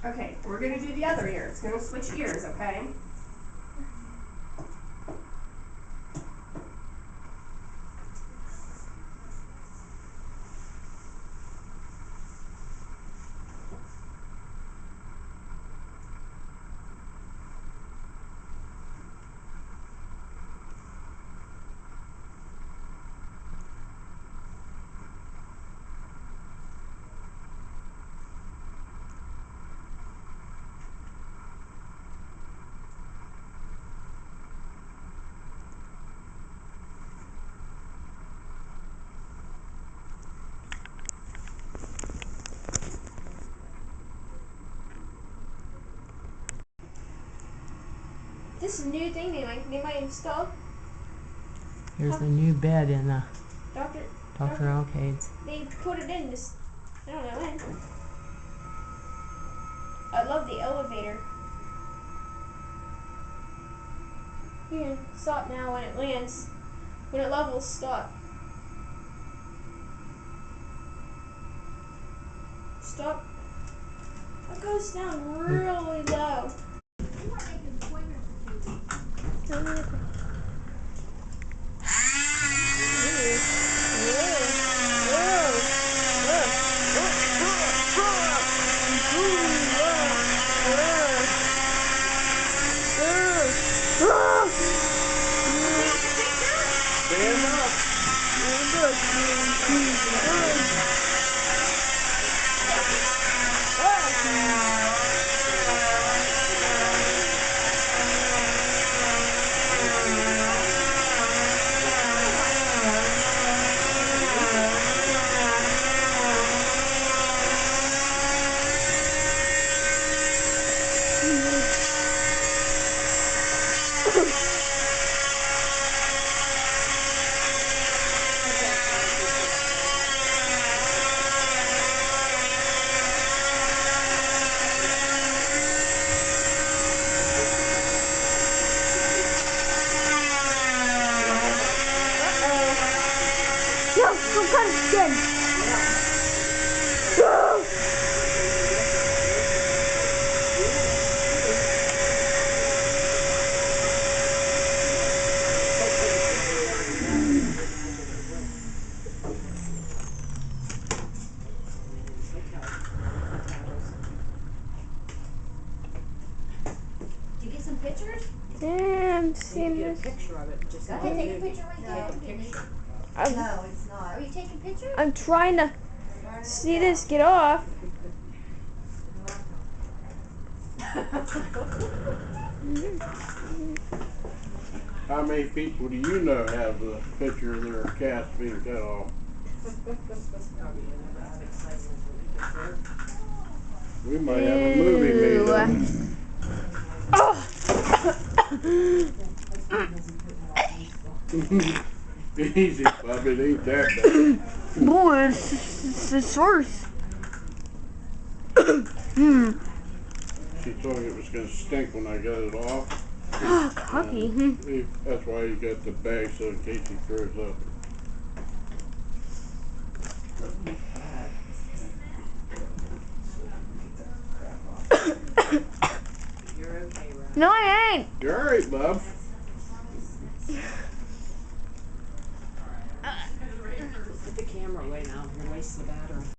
Okay, we're gonna do the other ear. It's gonna switch ears, okay? This is a new thing they might install. Here's the new bed in the Dr. Arcade's. They put it in this, I don't know when. I love the elevator. You can stop now when it lands. When it levels, stop. Stop. It goes down really low. Pictures? Yeah, I'm seeing Get a this. picture of it. Just Go ahead, take a picture right there. Take a picture. No, it's not. Are you taking pictures? I'm trying to see this get off. How many people do you know have a picture of their cats being cut off? We might have a movie made of it. Oh. Easy, Bobby, it ain't that bad. Boy, it's worse. She told me it was going to stink when I got it off. Oh, cocky. That's why you got the bag, so in case he throws up. You're okay, right? No, I ain't. You're alright, Bob. Put the camera away now. You're wasting the battery.